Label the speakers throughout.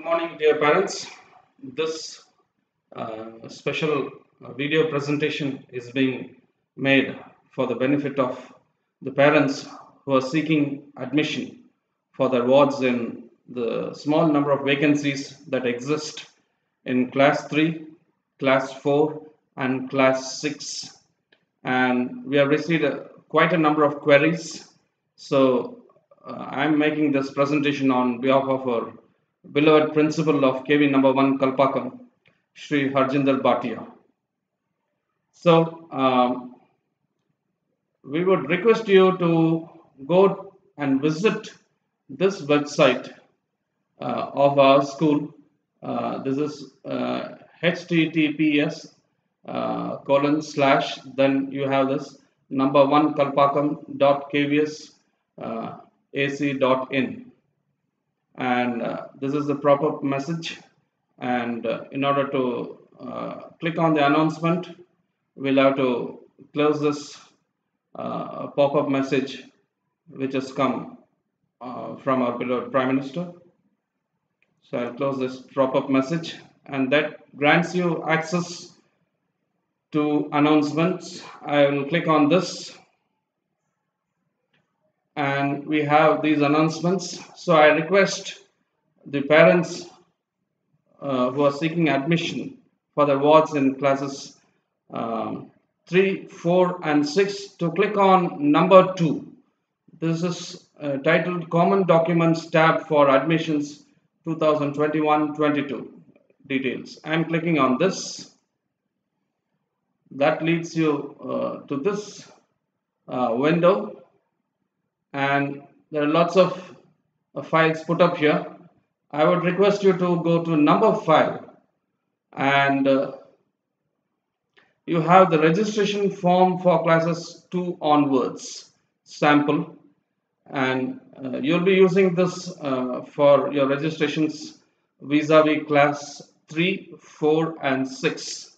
Speaker 1: morning, dear parents. This special video presentation is being made for the benefit of the parents who are seeking admission for their wards in the small number of vacancies that exist in Class 3, Class 4, and Class 6. And we have received quite a number of queries. So I'm making this presentation on behalf of our beloved principal of KV number 1 Kalpakkam, Shri Harjinder Bhatia. So we would request you to go and visit this website of our school. This is https :/ then you have this number 1 kalpakkam.kvs.ac.in. And this is the proper message, and in order to click on the announcement, we'll have to close this pop-up message which has come from our beloved Prime Minister. So I'll close this pop-up message, and that grants you access to announcements. I will click on this, and we have these announcements. So I request the parents who are seeking admission for the wards in classes 3, 4, and 6 to click on number 2. This is titled Common Documents tab for admissions 2021-22 details. I'm clicking on this. That leads you to this window, and there are lots of files put up here. I would request you to go to number 5, and you have the registration form for classes 2 onwards sample, and you'll be using this for your registrations vis-a-vis class 3, 4, and 6.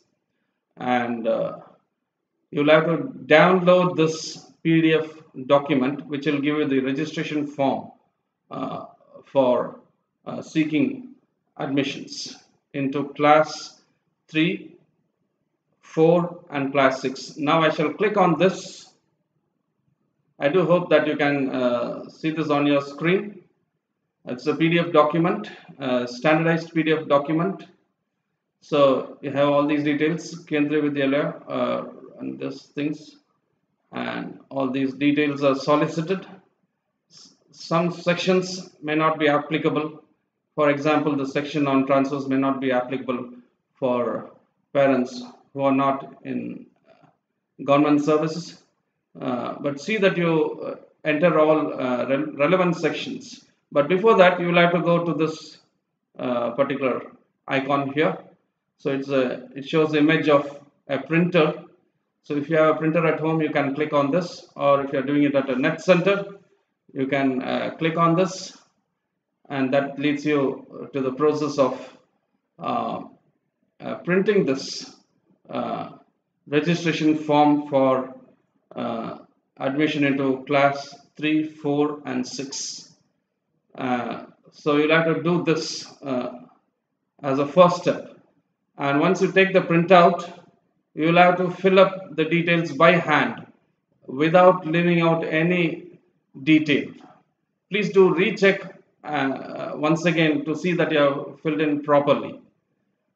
Speaker 1: And you'll have to download this PDF document, which will give you the registration form for seeking admissions into class 3, 4, and class 6. Now I shall click on this. I do hope that you can see this on your screen. It's a PDF document, standardized PDF document. So you have all these details, Kendriya Vidyalaya, and these things, and all these details are solicited. Some sections may not be applicable. For example, the section on transfers may not be applicable for parents who are not in government services. But see that you enter all relevant sections. But before that, you will have to go to this particular icon here. So it shows the image of a printer. So if you have a printer at home, you can click on this, or if you are doing it at a net center, you can click on this, and that leads you to the process of printing this registration form for admission into class 3, 4, and 6. So you'll have to do this as a first step. And once you take the printout, you will have to fill up the details by hand without leaving out any detail. Please do recheck once again to see that you have filled in properly.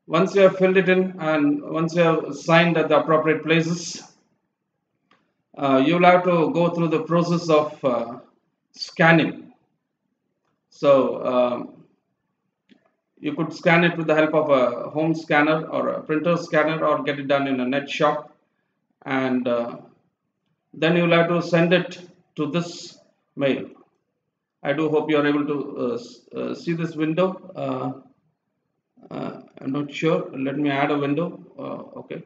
Speaker 1: Once you have filled it in, and once you have signed at the appropriate places, you will have to go through the process of scanning. So you could scan it with the help of a home scanner or a printer scanner, or get it done in a net shop, and then you will have to send it to this mail. I do hope you are able to see this window. I'm not sure. Let me add a window. Okay.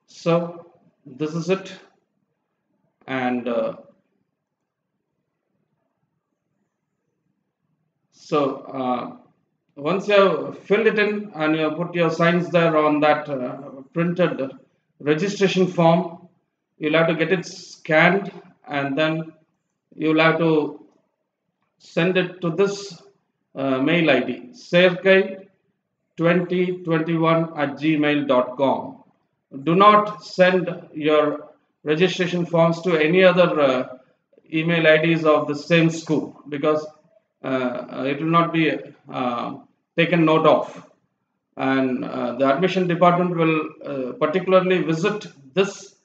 Speaker 1: So this is it, and so Once you have filled it in and you have put your signs there on that printed registration form, you'll have to get it scanned, and then you'll have to send it to this mail ID, serkai2021@gmail.com. Do not send your registration forms to any other email IDs of the same school, because it will not be taken note of, and the admission department will particularly visit this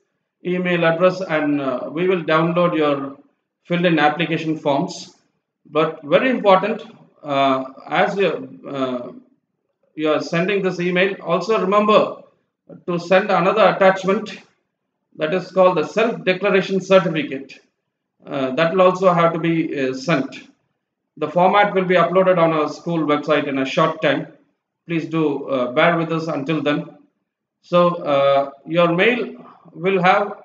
Speaker 1: email address, and we will download your filled in application forms. But very important, as you are sending this email, also remember to send another attachment, that is called the self declaration certificate. That will also have to be sent. The format will be uploaded on our school website in a short time. Please do bear with us until then. So your mail will have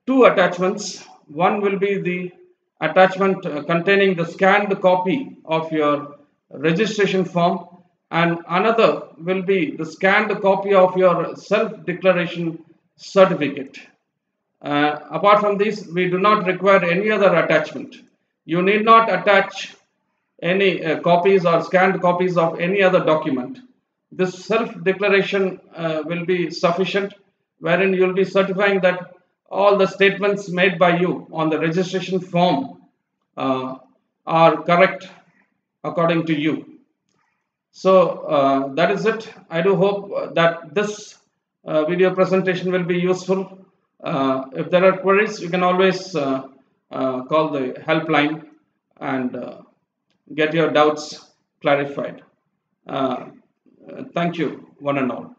Speaker 1: two attachments. One will be the attachment containing the scanned copy of your registration form, and another will be the scanned copy of your self-declaration certificate. Apart from this, we do not require any other attachment. You need not attach any copies or scanned copies of any other document. This self-declaration will be sufficient, wherein you will be certifying that all the statements made by you on the registration form are correct according to you. So that is it. I do hope that this video presentation will be useful. If there are queries, you can always call the helpline and get your doubts clarified. Thank you, one and all.